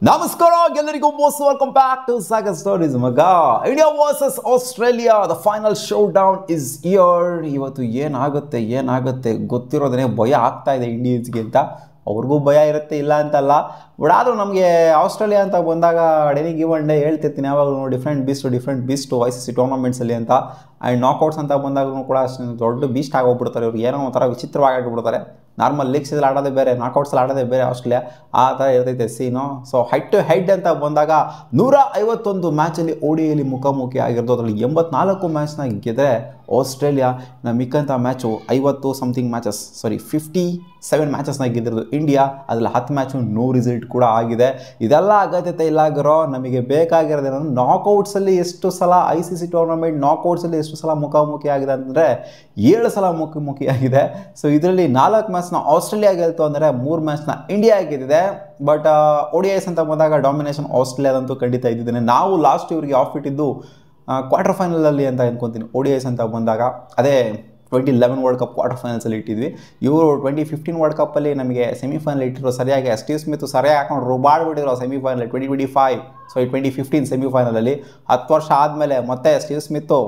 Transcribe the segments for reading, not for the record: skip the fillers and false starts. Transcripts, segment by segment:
ನಮಸ್ಕಾರ ಎಲ್ಲರಿಗೂ most welcome back to Sagar stories ಮಗ. India versus Australia the final showdown is year. ಇವತ್ತು ಏನಾಗುತ್ತೆ ಗೊತ್ತಿರೋದೇ ಭಯ ಆಗ್ತಾ ಇದೆ ಇಂಡಿಯನ್ಸ್ಗೆ ಅಂತ. ಅವ್ರಿಗೂ ಭಯ ಇರುತ್ತೆ, ಇಲ್ಲ ಅಂತಲ್ಲ. ಬಟ್ ಆದರೂ ನಮಗೆ ಆಸ್ಟ್ರೇಲಿಯಾ ಅಂತ ಬಂದಾಗ ಎನಿ ಗಿವನ್ ಡೇ ಹೇಳ್ತಿರ್ತೀನಿ ಯಾವಾಗಲೂ ಡಿಫ್ರೆಂಟ್ ಬೀಸ್ಟು ICC ಟೂರ್ನಮೆಂಟ್ಸಲ್ಲಿ ಅಂತ. ಆ್ಯಂಡ್ ನಾಕ್ಔಟ್ಸ್ ಅಂತ ಬಂದಾಗೂ ಕೂಡ ಅಷ್ಟು ದೊಡ್ಡ ಬೀಸ್ಟ್ ಆಗೋಗ್ಬಿಡ್ತಾರೆ ಇವ್ರು. ಏನೋ ಒಂಥರ ವಿಚಿತ್ರವಾಗಿ ಆಗಿಬಿಡ್ತಾರೆ. ನಾರ್ಮಲ್ ಲೀಗ್ಸಲ್ಲಿ ಆಡೋದೇ ಬೇರೆ, ನಾಕೌಟ್ಸಲ್ಲಿ ಆಡೋದೇ ಬೇರೆ ಆಸ್ಟ್ರೇಲಿಯಾ. ಆ ಥರ ಇರ್ತೈತೆ ಸೀನು. ಸೊ ಹೆಡ್ ಟು ಹೆಡ್ ಅಂತ ಬಂದಾಗ 151 ಮ್ಯಾಚಲ್ಲಿ ODIಯಲ್ಲಿ ಮುಖಾಮುಖಿ ಆಗಿರೋದು. ಅದರಲ್ಲಿ 84 ಮ್ಯಾಚ್ನ ಗೆದ್ದರೆ ಆಸ್ಟ್ರೇಲಿಯಾ. ಮಿಕ್ಕಂಥ ಮ್ಯಾಚು 57 ಮ್ಯಾಚಸ್ನ ಗೆದ್ದಿರೋದು ಇಂಡಿಯಾ. ಅದರಲ್ಲಿ 10 ಮ್ಯಾಚು ನೋ ರಿಸಲ್ಟ್ ಕೂಡ ಆಗಿದೆ. ಇದೆಲ್ಲ ಅಗತ್ಯತೆ ಇಲ್ಲ ಗುರು. ನಮಗೆ ಬೇಕಾಗಿರೋದೇನೋ ನಾಕೌಟ್ಸಲ್ಲಿ ಎಷ್ಟು ಸಲ ICC ಟೂರ್ನಮೆಂಟ್ ನಾಕೌಟ್ಸಲ್ಲಿ ಎಷ್ಟು ಸಲ ಮುಖಾಮುಖಿ ಆಗಿದೆ ಅಂತಂದರೆ 7 ಸಲ ಮುಖಾಮುಖಿ ಆಗಿದೆ. ಸೊ ಇದರಲ್ಲಿ 4 ಮ್ಯಾಚ್ನ ಆಸ್ಟ್ರೇಲಿಯಾ ಗೆಲ್ತು ಅಂದರೆ 3 ಮ್ಯಾಚ್ನ ಇಂಡಿಯಾ ಗೆದ್ದಿದೆ. ಬಟ್ ODIs ಅಂತ ಬಂದಾಗ ಡಾಮಿನೇಷನ್ ಆಸ್ಟ್ರೇಲಿಯಾದಂತೂ ಖಂಡಿತ ಇದ್ದಿದ್ದೇನೆ. ನಾವು ಲಾಸ್ಟ್ ಇವರಿಗೆ ಆಫ್ ಇಟ್ಟಿದ್ದು ಕ್ವಾರ್ಟರ್ ಫೈನಲಲ್ಲಿ ಅಂತ ಅಂದ್ಕೊತೀನಿ. ODIs ಅಂತ ಬಂದಾಗ ಅದೇ 2011 ವರ್ಲ್ಡ್ ಕಪ್ ಕ್ವಾರ್ಟರ್ ಫೈನಲ್ಸಲ್ಲಿ ಇಟ್ಟಿದ್ವಿ. ಇವರು 2015 ವರ್ಲ್ಡ್ ಕಪ್ಪಲ್ಲಿ ನಮಗೆ ಸೆಮಿಫೈನಲ್ ಇಟ್ಟಿರೋ ಸರಿಯಾಗಿ ಸ್ಟೀವ್ ಸ್ಮಿತ್ ಸರಿಯಾಗಿ ಹಾಕೊಂಡು ರುಬಾಡ್ಬಿಟ್ಟಿರೋ ಸೆಮಿಫೈನಲ್ 2025 2015 ಸೆಮಿಫೈನಲಲ್ಲಿ. 10 ವರ್ಷ ಆದಮೇಲೆ ಮತ್ತೆ ಸ್ಟೀವ್ ಸ್ಮಿತ್ತು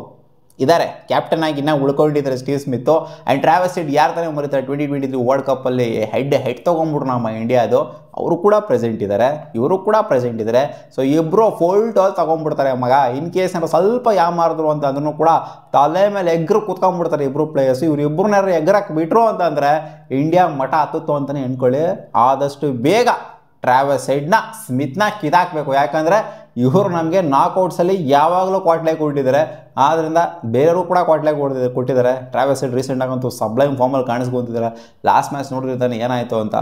ಇದ್ದಾರೆ ಕ್ಯಾಪ್ಟನ್ ಆಗಿ ಇನ್ನೂ ಉಳ್ಕೊಂಡಿದ್ದಾರೆ ಸ್ಟೀವ್ ಸ್ಮಿತ್ತು. ಆ್ಯಂಡ್ ಟ್ರಾವಿಸ್ ಹೆಡ್ ಯಾರು ತಾನೇ ಮರೀತಾರೆ 2023 ವರ್ಲ್ಡ್ ಕಪ್ಪಲ್ಲಿ ಹೆಡ್ ತೊಗೊಂಡ್ಬಿಟ್ರು ನಮ್ಮ ಇಂಡಿಯಾದು. ಅವರು ಕೂಡ ಪ್ರೆಸೆಂಟ್ ಇದ್ದಾರೆ, ಇವರು ಕೂಡ ಪ್ರೆಸೆಂಟ್ ಇದ್ದಾರೆ. ಸೊ ಇಬ್ಬರು ಫುಲ್ ಟಾಲ್ ತೊಗೊಂಡ್ಬಿಡ್ತಾರೆ ಮಗ. ಇನ್ ಕೇಸ್ ಏನಾದ್ರು ಸ್ವಲ್ಪ ಮಾಡಿದ್ರು ಅಂತ ಅಂದ್ರೂ ಕೂಡ ತಲೆ ಮೇಲೆ ಎಗ್ರು ಕೂತ್ಕೊಂಡ್ಬಿಡ್ತಾರೆ ಇಬ್ಬರು ಪ್ಲೇಯರ್ಸ್. ಇವ್ರು ಇಬ್ಬರನ್ನೆಲ್ಲ ಎಗ್ರಕ್ಕೆ ಬಿಟ್ರು ಅಂತಂದರೆ ಇಂಡಿಯಾ ಮಠ ಹತ್ತುತ್ತು ಅಂತಲೇ ಅಂದ್ಕೊಳ್ಳಿ. ಆದಷ್ಟು ಬೇಗ ಟ್ರಾವಿಸ್ ಹೆಡ್ನ ಸ್ಮಿತ್ನ ಕಿದಾಕಬೇಕು. ಯಾಕಂದರೆ ಇವರು ನಮಗೆ ನಾಕೌಟ್ಸಲ್ಲಿ ಯಾವಾಗಲೂ ಕ್ವಾಟ್ಲೆ ಕೊಟ್ಟಿದ್ದಾರೆ. ಆದ್ದರಿಂದ ಬೇರೆಯವರು ಕೂಡ ಕ್ವಾಟ್ಲೆ ಕೊಟ್ಟಿದ್ದಾರೆ. ಟ್ರಾವಿಸ್ ಹೆಡ್ ರೀಸೆಂಟಾಗಂತೂ ಸಬ್ಲೈಮ್ ಫಾರ್ಮಲ್ಲಿ ಕಾಣಿಸ್ಕೊಂತಿದ್ದಾರೆ. ಲಾಸ್ಟ್ ಮ್ಯಾಚ್ ನೋಡಿರ್ತಾನೆ ಏನಾಯಿತು ಅಂತ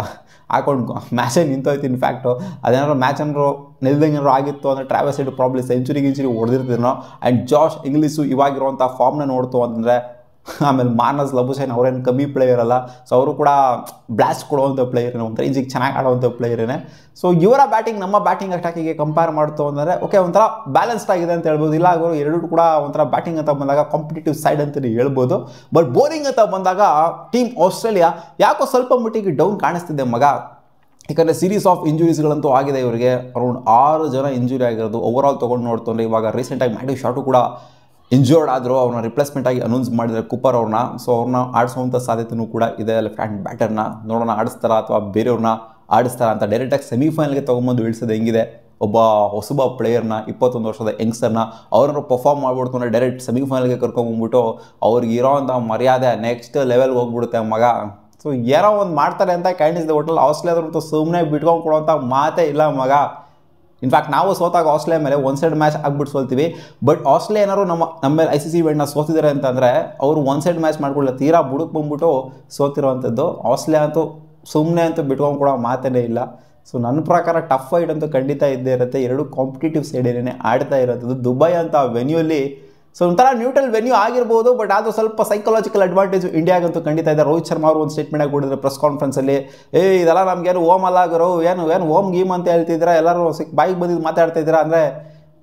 ಹಾಕೊಂಡು ಮ್ಯಾಚೇ ನಿಂತೋಯ್ತು. ಇನ್ಫ್ಯಾಕ್ಟು ಅದೇನಾದ್ರು ಮ್ಯಾಚ್ ಏನಾದ್ರು ನಿಲ್ದಂಗೆ ಏನಾದ್ರು ಆಗಿತ್ತು ಅಂದರೆ ಟ್ರಾವಿಸ್ ಹೆಡ್ ಪ್ರಾಬ್ಲಿ ಸೆಂಚುರಿ ಹೊಡೆದಿರ್ತಿದ್ರು. ಆ್ಯಂಡ್ ಜಾಶ್ ಇಂಗ್ಲಿಷು ಇವಾಗಿರುವಂಥ ಫಾರ್ಮ್ನ ನೋಡ್ತು ಅಂತಂದರೆ ಆಮೇಲೆ ಮಾರ್ನಸ್ ಲಬುಸೇನ್ ಅವರೇನು ಕಮ್ಮಿ ಪ್ಲೇಯರ್ ಅಲ್ಲ. ಸೊ ಅವರು ಕೂಡ ಬ್ಲಾಸ್ಟ್ ಕೊಡುವಂಥ ಪ್ಲೇಯರ್, ಒಂದು ರೇಂಜಿಗೆ ಚೆನ್ನಾಗಿ ಆಡುವಂಥ ಪ್ಲೇಯರೇನೆ. ಸೊ ಇವರ ಬ್ಯಾಟಿಂಗ್ ನಮ್ಮ ಬ್ಯಾಟಿಂಗ್ ಅಟ್ಯಾಕಿಗೆ ಕಂಪೇರ್ ಮಾಡ್ತು ಅಂದರೆ ಓಕೆ ಒಂಥರ ಬ್ಯಾಲೆನ್ಸ್ಡ್ ಆಗಿದೆ ಅಂತ ಹೇಳ್ಬೋದು. ಇಲ್ಲ ಅವರು ಎರಡೂ ಕೂಡ ಒಂಥರ ಬ್ಯಾಟಿಂಗ್ ಅಂತ ಬಂದಾಗ ಕಾಂಪಿಟೇಟಿವ್ ಸೈಡ್ ಅಂತಲೇ ಹೇಳ್ಬೋದು. ಬಟ್ ಬೌಲಿಂಗ್ ಅಂತ ಬಂದಾಗ ಟೀಮ್ ಆಸ್ಟ್ರೇಲಿಯಾ ಯಾಕೋ ಸ್ವಲ್ಪ ಮಟ್ಟಿಗೆ ಡೌನ್ ಕಾಣಿಸ್ತಿದೆ ಮಗ. ಯಾಕಂದರೆ ಸೀರೀಸ್ ಆಫ್ ಇಂಜುರೀಸ್ಗಳಂತೂ ಆಗಿದೆ ಇವರಿಗೆ. ಅರೌಂಡ್ 6 ಜನ ಇಂಜುರಿ ಆಗಿರೋದು ಓವರಾಲ್ ತೊಗೊಂಡು ನೋಡ್ತಂದ್ರೆ. ಇವಾಗ ರೀಸೆಂಟಾಗಿ ಮ್ಯಾಟಿವ್ ಶಾಟು ಕೂಡ ಇಂಜೋರ್ಡ್ ಆದರೂ ಅವ್ರನ್ನ ರಿಪ್ಲೇಸ್ಮೆಂಟ್ ಆಗಿ ಅನೌನ್ಸ್ ಮಾಡಿದ್ದಾರೆ ಕೂಪರ್ ಅವ್ರನ್ನ. ಸೊ ಅವ್ರನ್ನ ಆಡಿಸುವಂಥ ಸಾಧ್ಯತೆಯೂ ಕೂಡ ಇದೆ. ಲೆಫ್ಟ್ ಹ್ಯಾಂಡ್ ಬ್ಯಾಟರ್ನ ನೋಡೋಣ ಆಡಿಸ್ತಾರಾ ಅಥವಾ ಬೇರೆಯವ್ರನ್ನ ಆಡಿಸ್ತಾರಾ ಅಂತ. ಡೈರೆಕ್ಟಾಗಿ ಸೆಮಿಫೈನಲ್ಗೆ ತೊಗೊಂಬಂದು ಇಳಿಸೋದು ಹೆಂಗಿದೆ. ಒಬ್ಬ ಹೊಸಬ ಪ್ಲೇಯರ್ನ 21 ವರ್ಷದ ಯಂಗ್ಸ್ಟರ್ನ ಅವ್ರನ್ನ ಪರ್ಫಾರ್ಮ್ ಮಾಡಿಬಿಡ್ತು ಅಂದರೆ ಡೈರೆಕ್ಟ್ ಸೆಮಿಫೈನಲ್ಗೆ ಕರ್ಕೊಂಬಂದ್ಬಿಟ್ಟು ಅವ್ರಿಗೆ ಇರೋವಂಥ ಮರ್ಯಾದೆ ನೆಕ್ಸ್ಟ್ ಲೆವೆಲ್ಗೆ ಹೋಗ್ಬಿಡುತ್ತೆ ಮಗ. ಸೊ ಏನೋ ಒಂದು ಮಾಡ್ತಾರೆ ಅಂತ ಕಾಣಿಸಿದೆ. ಒಟ್ಟಲ್ಲಿ ಆಸ್ಟ್ರೇಲಿಯಾದಂತೂ ಸುಮ್ಮನೆ ಬಿಟ್ಕೊಂಡು ಕೊಡುವಂಥ ಮಾತೇ ಇಲ್ಲ ಮಗ. ಇನ್ಫ್ಯಾಕ್ಟ್ ನಾವು ಸೋತಾಗ ಆಸ್ಟ್ರೇಲಿಯಾ ಮೇಲೆ 1 ಸೈಡ್ ಮ್ಯಾಚ್ ಆಗ್ಬಿಟ್ಟು ಸೋಲ್ತೀವಿ. ಬಟ್ ಆಸ್ಟ್ರೇಲಿಯಾ ಏನಾದ್ರು ನಮ್ಮ ಮೇಲೆ ICC ಇವೆಂಟ್ನ ಸೋತಿದ್ದಾರೆ ಅಂತಂದರೆ ಅವರು 1 ಸೈಡ್ ಮ್ಯಾಚ್ ಮಾಡ್ಕೊಳ್ಳಿ ತೀರಾ ಬುಡಕ್ಕೆ ಬಂದ್ಬಿಟ್ಟು ಸೋತಿರೋವಂಥದ್ದು. ಆಸ್ಟ್ರೇಲಿಯಾ ಅಂತೂ ಸುಮ್ಮನೆ ಅಂತೂ ಬಿಟ್ಕೊಂಡು ಕೂಡ ಮಾತೇ ಇಲ್ಲ. ಸೊ ನನ್ನ ಪ್ರಕಾರ ಟಫ್ ಫೈಟ್ ಅಂತೂ ಖಂಡಿತ ಇದ್ದೇ ಇರುತ್ತೆ. ಎರಡು ಕಾಂಪಿಟೇಟಿವ್ ಸೈಡೇನೇ ಆಡ್ತಾ ಇರೋದು. ದುಬೈ ಅಂತ ವೆನ್ಯೂಲಿ ಸೊ ಒಂಥರ ನ್ಯೂಟ್ರಲ್ ವೆನ್ಯೂ ಆಗಿರ್ಬೋದು. ಬಟ್ ಅದು ಸ್ವಲ್ಪ ಸೈಕಲಾಜಿಕಲ್ ಅಡ್ವಾಂಟೇಜ್ ಇಂಡಿಯಾಗಂತೂ ಖಂಡಿತ ಇದೆ. ರೋಹಿತ್ ಶರ್ಮಾ ಅವರು ಒಂದು ಸ್ಟೇಟ್ಮೆಂಟ್ ಕೊಟ್ಟಿದ್ದಾರೆ ಪ್ರೆಸ್ ಕಾನ್ಫರೆನ್ಸಲ್ಲಿ. ಇದೆಲ್ಲ ನಮಗೇನು ಓಮ್ ಅಲ್ಲ ಗುರು, ಏನು ಓಮ್ ಗೀಮ್ ಅಂತ ಹೇಳ್ತಿದ್ದೀರಾ, ಎಲ್ಲರೂ ಬಾಯಿಗೆ ಬಂದಿದ್ದು ಮಾತಾಡ್ತಿದ್ದೀರಾ ಅಂದರೆ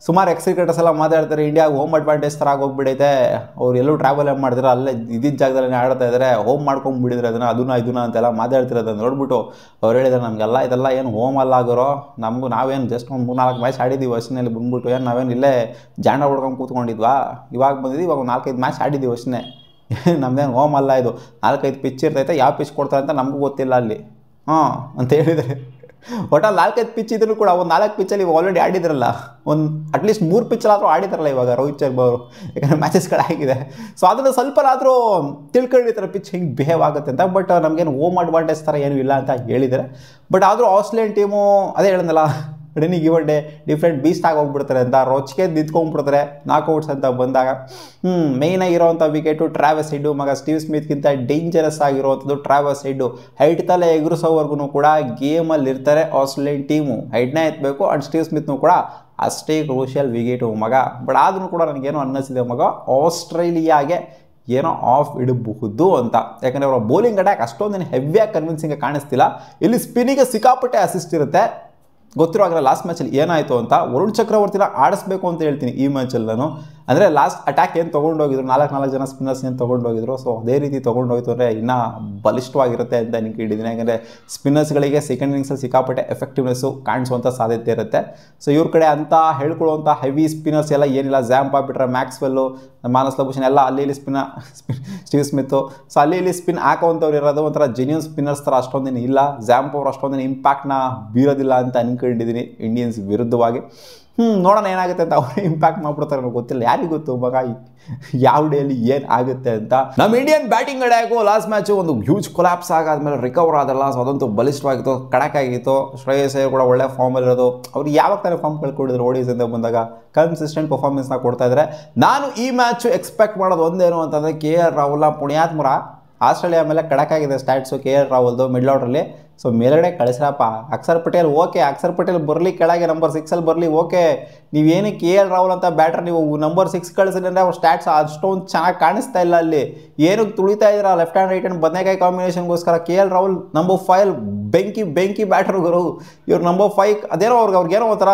ಸುಮಾರು ಕ್ರಿಕೆಟರ್ಸ್ ಎಲ್ಲ ಮಾತಾಡ್ತಾರೆ ಇಂಡಿಯಾಗೆ ಹೋಮ್ ಅಡ್ವಾಂಟೇಜ್ ಥರ ಹೋಗ್ಬಿಡೈತೆ. ಅವ್ರು ಎಲ್ಲೂ ಟ್ರಾವೆಲ್ ಮಾಡ್ತಾರೆ, ಅಲ್ಲೇ ಇದ್ದಿದ್ದ ಜಾಗದಲ್ಲೇ ಆಡ್ತಾ ಇದ್ದಾರೆ, ಹೋಮ್ ಮಾಡ್ಕೊಂಡ್ಬಿಟ್ಟಿದ್ರೆ ಅದನ್ನ ಅಂತೆಲ್ಲ ಮಾತಾಡ್ತಿರೋದನ್ನು ನೋಡ್ಬಿಟ್ಟು ಅವ್ರು ಹೇಳಿದ್ದಾರೆ ನಮಗೆಲ್ಲ ಇದೆಲ್ಲ ಏನು ಹೋಮ್ ಅಲ್ಲ ಆಗೋರು, ನಾವೇನು ಜಸ್ಟ್ ಒಂದು 3-4 ಮ್ಯಾಚ್ ಆಡಿದ್ದೀವಿ ಅಷ್ಟೇ ಬಂದ್ಬಿಟ್ಟು. ಏನು ನಾವೇನು ಇಲ್ಲೇ ಜಾಂಡ ಹೊಡ್ಕೊಂಡು ಕೂತ್ಕೊಂಡಿದ್ವಾ, ಇವಾಗ ಬಂದಿದ್ದೀವಿ, ಇವಾಗ 4-5 ಮ್ಯಾಚ್ ಆಡಿದ್ದೀವಿ ಅಷ್ಟೇ. ನಮ್ದೇನು ಹೋಮ್ ಅಲ್ಲ ಇದು, 4-5 ಪಿಚ್ ಇರ್ತೈತೆ, ಯಾವ ಪಿಚ್ ಕೊಡ್ತಾರೆ ಅಂತ ನಮಗೂ ಗೊತ್ತಿಲ್ಲ ಅಲ್ಲಿ ಅಂತ ಹೇಳಿದರೆ. ಒಟ್ಟಲ್ಲಿ 4-5 ಪಿಚ್ ಇದ್ರೂ ಕೂಡ ಒಂದು 4 ಪಿಚ್ಚಲ್ಲಿ ಇವಾಗ ಆಲ್ರೆಡಿ ಆಡಿದ್ರಲ್ಲ, ಒಂದು ಅಟ್ಲೀಸ್ಟ್ 3 ಪಿಚ್ಚಲ್ಲಾದರೂ ಆಡಿದಾರಲ್ಲ ಇವಾಗ ರೋಹಿತ್ ಶರ್ಮಾ ಅವರು. ಯಾಕಂದರೆ ಮ್ಯಾಚಸ್ಗಳಾಗಿದೆ. ಸೊ ಅದನ್ನು ಸ್ವಲ್ಪನಾದರೂ ತಿಳ್ಕೊಂಡಿರ್ತಾರೆ ಪಿಚ್ ಹಿಂಗೆ ಬಿಹೇವ್ ಆಗುತ್ತೆ ಅಂತ. ಬಟ್ ನಮಗೇನು ಹೋಮ್ ಅಡ್ವಾಂಟೇಜ್ ಥರ ಏನೂ ಇಲ್ಲ ಅಂತ ಹೇಳಿದ್ದಾರೆ. ಬಟ್ ಆದರೂ ಆಸ್ಟ್ರೇಲಿಯನ್ ಟೀಮು ಅದೇ ಹೇಳಿದ್ನಲ್ಲ any given day different beast ಆಗಿ ಹೋಗ್ಬಿಡ್ತಾರೆ ಅಂತ. ರೊಚ್ಚಿಗೆ ನಿಂತ್ಕೊಂಡ್ಬಿಡ್ತಾರೆ ನಾಕೌಟ್ಸ್ ಅಂತ ಬಂದಾಗ. ಮೇಯ್ನಾಗಿರೋವಂಥ ವಿಕೆಟು ಟ್ರಾವಿಸ್ ಹೆಡ್ಡು ಮಗ. ಸ್ಟೀವ್ ಸ್ಮಿತ್ಗಿಂತ ಡೇಂಜರಸ್ ಆಗಿರುವಂಥದ್ದು ಟ್ರಾವಿಸ್ ಹೆಡ್ಡು. ಹೈಟ್ ತಲೆ ಎದುರಿಸೋವರೆಗೂ ಕೂಡ ಗೇಮಲ್ಲಿ ಇರ್ತಾರೆ ಆಸ್ಟ್ರೇಲಿಯನ್ ಟೀಮು. ಹೈಡ್ನೇ ಎತ್ತಬೇಕು. ಆ್ಯಂಡ್ ಸ್ಟೀವ್ ಸ್ಮಿತ್ನು ಕೂಡ ಅಷ್ಟೇ ಕ್ರೂಷಿಯಲ್ ವಿಕೆಟು ಮಗ. ಬಟ್ ಆದರೂ ಕೂಡ ನನಗೇನು ಅನ್ನಿಸಿದೆ ಮಗ, ಆಸ್ಟ್ರೇಲಿಯಾಗೆ ಏನೋ ಆಫ್ ಇಡಬಹುದು ಅಂತ. ಯಾಕಂದರೆ ಅವರ ಬೌಲಿಂಗ್ ಅಟ್ಯಾಕ್ ಅಷ್ಟೊಂದೇನು ಹೆವಿಯಾಗಿ ಕನ್ವಿನ್ಸಿಂಗ್ ಕಾಣಿಸ್ತಿಲ್ಲ. ಇಲ್ಲಿ ಸ್ಪಿನ್ನಿಗೆ ಸಿಕ್ಕಾಪಟ್ಟೆ ಅಸಿಸ್ಟ್ ಇರುತ್ತೆ. ಗೊತ್ತಿರೋ ಲಾಸ್ಟ್ ಮ್ಯಾಚಲ್ಲಿ ಏನಾಯಿತು ಅಂತ. ವರುಣ್ ಚಕ್ರವರ್ತಿನ ಆಡಿಸ್ಬೇಕು ಅಂತ ಹೇಳ್ತೀನಿ ಈ ಮ್ಯಾಚಲ್ಲಿ ನಾನು. ಅಂದರೆ ಲಾಸ್ಟ್ ಅಟ್ಯಾಕ್ ಏನು ತೊಗೊಂಡೋಗಿದ್ರು 4 ಜನ ಸ್ಪಿನ್ನರ್ಸ್ ಏನು ತೊಗೊಂಡೋಗಿದ್ರು, ಸೊ ಅದೇ ರೀತಿ ತೊಗೊಂಡೋಯ್ತು ಅಂದರೆ ಇನ್ನೂ ಬಲಿಷ್ಠವಾಗಿರುತ್ತೆ ಅಂತ ಅನ್ಕೊಂಡಿದ್ದೀನಿ. ಯಾಕಂದರೆ ಸ್ಪಿನ್ನರ್ಸ್ಗಳಿಗೆ ಸೆಕೆಂಡ್ ಇನ್ನಿಂಗ್ಸಲ್ಲಿ ಸಿಕ್ಕಾಪಟ್ಟೆ ಎಫೆಕ್ಟಿವ್ನೆಸ್ಸು ಕಾಣಿಸುವಂಥ ಸಾಧ್ಯತೆ ಇರುತ್ತೆ. ಸೊ ಇವ್ರ ಕಡೆ ಅಂತ ಹೇಳ್ಕೊಳ್ಳುವಂಥ ಹೆವಿ ಸ್ಪಿನ್ನರ್ಸ್ ಎಲ್ಲ ಏನಿಲ್ಲ. ಝ್ಯಾಂಪಾ ಬಿಟ್ಟರೆ ಮ್ಯಾಕ್ಸ್ವೆಲ್ಲು, ಮಾನಸ್ ಲಭೂಷಣ್ ಎಲ್ಲ ಅಲ್ಲಿ ಇಲ್ಲಿ ಸ್ಟೀವ್ ಸ್ಮಿತ್ತು, ಸೊ ಅಲ್ಲಿ ಇಲ್ಲಿ ಸ್ಪಿನ್ ಹಾಕೋವಂಥವ್ರು ಇರೋದು ಒಂಥರ ಜೆನ್ಯೂನ್ ಸ್ಪಿನ್ನರ್ಸ್ ಥರ ಅಷ್ಟೊಂದೇನು ಇಲ್ಲ. ಝ್ಯಾಂಪ್ ಅವ್ರು ಅಷ್ಟೊಂದೇನು ಇಂಪ್ಯಾಕ್ಟ್ನ ಬೀರೋದಿಲ್ಲ ಅಂತ ಅನ್ಕೊಂಡಿದ್ದೀನಿ ಇಂಡಿಯನ್ಸ್ ವಿರುದ್ಧವಾಗಿ. ನೋಡೋಣ ಏನಾಗುತ್ತೆ ಅಂತ ಅವ್ರು ಇಂಪ್ಯಾಕ್ಟ್ ಮಾಡ್ಬಿಡ್ತಾರೆ ಗೊತ್ತಿಲ್ಲ, ಯಾರಿಗೂ ಗೊತ್ತು ಮಗ ಯಾವ ಡೇಲಿ ಏನು ಆಗುತ್ತೆ ಅಂತ. ನಮ್ಮ ಇಂಡಿಯನ್ ಬ್ಯಾಟಿಂಗ್ ಅಡ್ಯಾಕು ಲಾಸ್ಟ್ ಮ್ಯಾಚು ಒಂದು ಹ್ಯೂಜ್ ಕೊಲಾಪ್ಸ್ ಆಗಾದ್ಮೇಲೆ ರಿಕವರ್ ಆದಲ್ಲ, ಸೊ ಅದಂತೂ ಬಲಿಷ್ಠವಾಗಿತ್ತು, ಕಡಕಾಗಿತ್ತು. ಶ್ರೇಯಸ್ ಅಯ್ಯರ್ ಕೂಡ ಒಳ್ಳೆ ಫಾರ್ಮಲ್ಲಿರೋದು. ಅವ್ರು ಯಾವಾಗ ತಾನೇ ಫಾರ್ಮ್ ಕಳ್ಕೊಂಡಿದ್ರು ಓಡೀಸ್ ಅಂತ ಬಂದಾಗ ಕನ್ಸಿಸ್ಟೆಂಟ್ ಪರ್ಫಾರ್ಮೆನ್ಸ್ನ ಕೊಡ್ತಾ ಇದ್ದಾರೆ. ನಾನು ಈ ಮ್ಯಾಚು ಎಕ್ಸ್ಪೆಕ್ಟ್ ಮಾಡೋದು ಒಂದೇನು ಅಂತಂದರೆ KL ರಾಹುಲ್ ಪುಣ್ಯಾತ್ಮರ ಆಸ್ಟ್ರೇಲಿಯಾ ಮೇಲೆ ಕಡಕಾಗಿದೆ ಸ್ಟ್ಯಾಟ್ಸು KL ರಾಹುಲ್ದು ಮಿಡ್ಲ್ ಆರ್ಡ್ರಲ್ಲಿ. ಸೊ ಮೇಲ್ಗಡೆ ಕಳಿಸ್ರಪ್ಪ. ಅಕ್ಷರ್ ಪಟೇಲ್ ಓಕೆ, ಅಕ್ಷರ್ ಪಟೇಲ್ ಬರಲಿ ಕೆಳಗೆ ನಂಬರ್ 6 ಬರಲಿ ಓಕೆ. ನೀವೇನು KL ರಾಹುಲ್ ಅಂತ ಬ್ಯಾಟರ್ ನೀವು ನಂಬರ್ 6 ಕಳಿಸಿದ್ರೆ ಅಂದರೆ ಅವ್ರ ಸ್ಟ್ಯಾಟ್ಸ್ ಅಷ್ಟೊಂದು ಚೆನ್ನಾಗಿ ಕಾಣಿಸ್ತಾ ಇಲ್ಲ. ಅಲ್ಲಿ ಏನಕ್ಕೆ ತುಳಿತಾ ಇದ್ದೀರಾ ಲೆಫ್ಟ್ ಹ್ಯಾಂಡ್ ರೈಟ್ ಹ್ಯಾಂಡ್ ಬದನೆಕಾಯಿ ಕಾಂಬಿನೇಷನ್ಗೋಸ್ಕರ. KL ರಾಹುಲ್ ನಂಬರ್ 5 ಬೆಂಕಿ ಬ್ಯಾಟರ್ಗಳು. ಇವ್ರು ನಂಬರ್ 5 ಅದೇನೋ ಅವ್ರಿಗೇನೋ ಒಂಥರ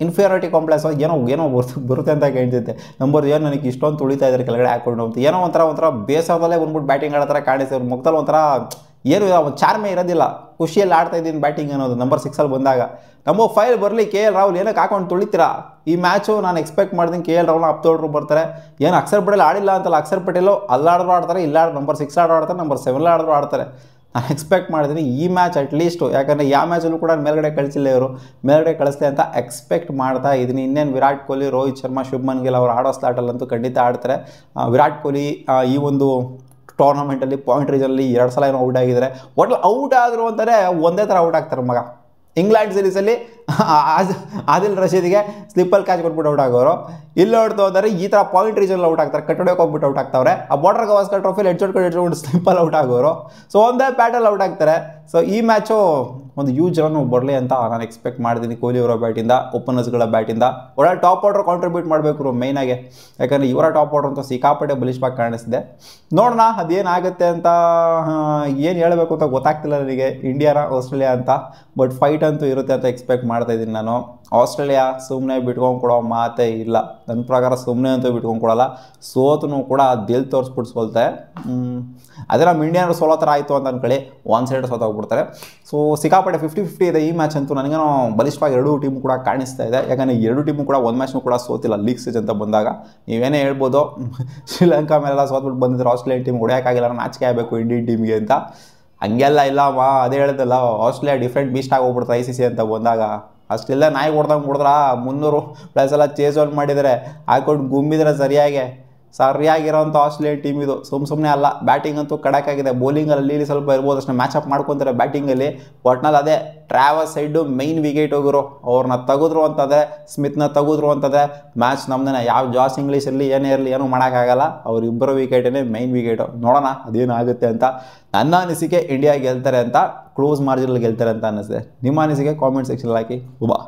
ಇನ್ಫೀರಿಯಾರಿಟಿ ಕಾಂಪ್ಲೆಕ್ಸ್ ಏನೋ ಬರುತ್ತೆ ಅಂತ ಕೇಳ್ತಿದ್ದೆ. ನಂಬರ್ ಏನು ನನಗೆ ಇಷ್ಟೊಂದು ತುಳಿತಾ ಇದ್ದಾರೆ ಕೆಳಗಡೆ ಹಾಕೊಂಡು ಅಂತ ಏನೋ ಒಂಥರ ಬೇಸರದಲ್ಲೇ ಬಂದ್ಬಿಟ್ಟು ಬ್ಯಾಟಿಂಗ್ ಆಡೋ ಥರ ಕಾಣಿಸ್ತಾರೆ. ಅವ್ರ ಮುಖದಲ್ಲಿ ಒಂಥರ ಏನು ಒಂದು ಚಾರ್ಮೆ ಇರೋದಿಲ್ಲ. ಖುಷಿಯಲ್ಲಿ ಆಡ್ತಾ ಇದ್ದೀನಿ ಬ್ಯಾಟಿಂಗ್ ಅನ್ನೋದು ನಂಬರ್ 6 ಬಂದಾಗ. ನಂಬರ್ 5 ಬರಲಿ KL ರಾಹುಲ್ ಏನಕ್ಕೆ ಹಾಕೊಂಡು ತುಳಿತೀರಾ. ಈ ಮ್ಯಾಚು ನಾನು ಎಕ್ಸ್ಪೆಕ್ಟ್ ಮಾಡ್ತೀನಿ KL ರಾಹುಲ್ನ ಅಪ್ತೋಡ್ರು ಬರ್ತಾರೆ. ಏನು ಅಕ್ಷರ್ ಪಟೇಲ್ ಆಡಿಲ್ಲ ಅಂತಲ್ಲ, ಅಕ್ಷರ್ ಪಟೇಲು ಅಲ್ಲಾಡಿದ್ರು ಆಡ್ತಾರೆ, ನಂಬರ್ 6 ಆಡ್ತಾರೆ, ನಂಬರ್ 7 ಆಡಿದ್ರು ಆಡ್ತಾರೆ. ನಾನು ಎಕ್ಸ್ಪೆಕ್ಟ್ ಮಾಡಿದ್ದೀನಿ ಈ ಮ್ಯಾಚ್ ಅಟ್ಲೀಸ್ಟು, ಯಾಕಂದರೆ ಯಾವ ಮ್ಯಾಚಲ್ಲೂ ಕೂಡ ಮೇಲ್ಗಡೆ ಕಳಿಸಿಲ್ಲ ಇವರು, ಮೇಲ್ಗಡೆ ಕಳಿಸ್ಲಿ ಅಂತ ಎಕ್ಸ್ಪೆಕ್ಟ್ ಮಾಡ್ತಾ ಇದ್ದೀನಿ. ಇನ್ನೇನು ವಿರಾಟ್ ಕೊಹ್ಲಿ, ರೋಹಿತ್ ಶರ್ಮಾ, ಶುಭ್ಮನ್ ಗಿಲ್ ಅವ್ರು ಆಡೋ ಸ್ಲಾಟಲ್ಲಂತೂ ಖಂಡಿತ ಆಡ್ತಾರೆ. ವಿರಾಟ್ ಕೊಹ್ಲಿ ಈ ಒಂದು ಟೂರ್ನಮೆಂಟಲ್ಲಿ ಪಾಯಿಂಟ್ ರೀಸನಲ್ಲಿ 2 ಸಲ ಏನೋ ಔಟ್ ಆಗಿದ್ದಾರೆ. ಒಟ್ಟು ಔಟ್ ಆದರು ಅಂತಾರೆ ಒಂದೇ ಥರ ಔಟ್ ಆಗ್ತಾರೆ ಮಗ. ಇಂಗ್ಲೆಂಡ್ ಸೀರೀಸಲ್ಲಿ ಆದಿಲ್ ರಶೀದ್ಗೆ ಸ್ಲಿಪ್ಪಲ್ಲಿ ಕ್ಯಾಚ್ ಕೊಟ್ಬಿಟ್ಟು ಔಟ್ ಆಗೋರು. ಇಲ್ಲಿ ಹೊಡ್ತು ಹೋದರೆ ಈ ಥರ ಪಾಯಿಂಟ್ ರೀಜನಲ್ಲಿ ಔಟ್ ಆಗ್ತಾರೆ, ಕಟ್ಟಡಕ್ಕೆ ಹೋಗ್ಬಿಟ್ಟು ಔಟ್ ಆಗ್ತಾವ್ರೆ. ಆ ಬಾರ್ಡರ್ ಗವಾಸ್ಕರ್ ಟ್ರೋಫಿಲಿ ಹೆಡ್ಜೋಡ್ಕೊಂಡು ಸ್ಲಿಪ್ಪಲ್ಲಿ ಔಟ್ ಆಗೋರು. ಸೊ ಒಂದೇ ಬ್ಯಾಟಲ್ಲಿ ಔಟ್ ಆಗ್ತಾರೆ. ಸೊ ಈ ಮ್ಯಾಚು ಒಂದು ಹ್ಯೂಜ್ ರನ್ ಬರಲಿ ಅಂತ ನಾನು ಎಕ್ಸ್ಪೆಕ್ಟ್ ಮಾಡ್ತೀನಿ ಕೊಹ್ಲಿ ಅವರ ಬ್ಯಾಟಿಂದ, ಓಪನರ್ಸ್ಗಳ ಬ್ಯಾಟಿಂದ. ಒಳ್ಳೆ ಟಾಪ್ ಆರ್ಡರ್ ಕಾಂಟ್ರಿಬ್ಯೂಟ್ ಮಾಡಬೇಕು ಮೈನಾಗೆ, ಯಾಕಂದರೆ ಇವರ ಟಾಪ್ ಆರ್ಡರ್ ಅಂತೂ ಸಿಕ್ಕಾಪಟ್ಟೆ ಬಲಿಷ್ಠವಾಗಿ ಕಾಣಿಸ್ತಿದೆ. ನೋಡೋಣ ಅದೇನಾಗುತ್ತೆ ಅಂತ. ಏನು ಹೇಳಬೇಕು ಅಂತ ಗೊತ್ತಾಗ್ತಿಲ್ಲ ನನಗೆ ಇಂಡಿಯಾನ ಆಸ್ಟ್ರೇಲಿಯಾ ಅಂತ. ಬಟ್ ಫೈಟ್ ಅಂತೂ ಇರುತ್ತೆ ಅಂತ ಎಕ್ಸ್ಪೆಕ್ಟ್ ಮಾಡ್ತಾ ಇದ್ದೀನಿ ನಾನು. ಆಸ್ಟ್ರೇಲಿಯಾ ಸುಮ್ಮನೆ ಬಿಟ್ಕೊಂಡು ಕೊಡೋ ಮಾತೇ ಇಲ್ಲ ನನ್ನ ಪ್ರಕಾರ. ಸುಮ್ಮನೆ ಅಂತೂ ಬಿಟ್ಕೊಂಡು ಕೊಡೋಲ್ಲ. ಸೋತನು ಕೂಡ ದಿಲ್ ತೋರಿಸ್ಬಿಟ್ಟು ಸೋಲ್ತಾರೆ. ಅದೇ ನಮ್ಮ ಇಂಡಿಯನ್ರು ಸೋಲೋ ಥರ ಆಯಿತು ಅಂತ ಅಂದ್ಕೊಳ್ಳಿ, ಒನ್ ಸೈಡ್ ಸೋತೋಗ್ಬಿಡ್ತಾರೆ. ಸೊ ಸಿಕ್ಕಾಪಟ್ಟೆ 50-50 ಇದೆ ಈ ಮ್ಯಾಚ್ ಅಂತೂ. ನನಗೇನೋ ಬಲಿಷ್ಠವಾಗಿ 2 ಟೀಮು ಕೂಡ ಕಾಣಿಸ್ತಾ ಇದೆ. ಯಾಕಂದರೆ 2 ಟೀಮು ಕೂಡ ಒಂದು ಮ್ಯಾಚ್ನೂ ಕೂಡ ಸೋತಿಲ್ಲ ಲೀಗ್ ಸ್ಟೇಜ್ ಅಂತ ಬಂದಾಗ. ನೀವೇನೇ ಹೇಳ್ಬೋದು ಶ್ರೀಲಂಕಾ ಮೇಲೆಲ್ಲ ಸೋತ್ಬಿಟ್ಟು ಬಂದಿದ್ರು ಆಸ್ಟ್ರೇಲಿಯನ್ ಟೀಮ್ ಹೊಡೆಯೋಕ್ಕಾಗಿಲ್ಲ, ನಾಚಿಕೆ ಆಗಬೇಕು ಇಂಡಿಯನ್ ಟೀಮ್ಗೆ ಅಂತ. ಹಂಗೆಲ್ಲ ಇಲ್ಲಮ್ಮ, ಅದೇ ಹೇಳಿದಲ್ಲ ಆಸ್ಟ್ರೇಲಿಯಾ ಡಿಫ್ರೆಂಟ್ ಬೀಸ್ಟ್ ಆಗೋಗ್ಬಿಡ್ತಾರೆ ICC ಅಂತ ಬಂದಾಗ. ಅಷ್ಟೆಲ್ಲ ನಾಯಿ ಹೊಡ್ದಂಗೆ ಹೊಡೆದ್ರ 300 ಪ್ಲಸ್ ಎಲ್ಲ ಚೇಸ್ ಔಟ್ ಮಾಡಿದರೆ ಹಾಕೊಂಡು ಗುಮ್ಮಿದ್ರೆ ಸರಿಯಾಗಿರೋಂಥ ಆಸ್ಟ್ರೇಲಿಯನ್ ಟೀಮ್ ಇದು. ಸುಮ್ಮನೆ ಅಲ್ಲ. ಬ್ಯಾಟಿಂಗ್ ಅಂತೂ ಕಡಕಾಗಿದೆ. ಬೌಲಿಂಗಲ್ಲಿ ಇಲ್ಲಿ ಸ್ವಲ್ಪ ಇರ್ಬೋದು ಅಷ್ಟೇ, ಮ್ಯಾಚಪ್ ಮಾಡ್ಕೊತಾರೆ ಬ್ಯಾಟಿಂಗಲ್ಲಿ. ಒಟ್ನಲ್ಲಿ ಅದೇ ಟ್ರಾವಸ್ ಸೈಡು ಮೈನ್ ವಿಕೆಟ್ ಹೋಗಿರು, ಅವ್ರನ್ನ ತೆಗೆದ್ರು ಅಂತಂದರೆ, ಸ್ಮಿತ್ನ ತೆಗೆದ್ರು ಅಂತಂದರೆ ಮ್ಯಾಚ್ ನಮ್ದೇ. ಯಾವ ಜಾಸ್ ಇಂಗ್ಲೀಷ್ ಇರಲಿ ಏನೇ ಇರಲಿ ಏನೂ ಮಾಡೋಕ್ಕಾಗಲ್ಲ. ಅವ್ರಿಬ್ಬರು ವಿಕೆಟೇ ಮೈನ್ ವಿಕೆಟು. ನೋಡೋಣ ಅದೇನಾಗುತ್ತೆ ಅಂತ. ನನ್ನ ಅನಿಸಿಕೆ ಇಂಡಿಯಾ ಗೆಲ್ತಾರೆ ಅಂತ, ಕ್ಲೋಸ್ ಮಾರ್ಜಿನಲ್ಲಿ ಗೆಲ್ತಾರೆ ಅಂತ ಅನ್ನಿಸ್ತೆ. ನಿಮ್ಮ ಅನಿಸಿಕೆ ಕಾಮೆಂಟ್ ಸೆಕ್ಷನಲ್ಲಿ ಹಾಕಿ. ಉಬಾ.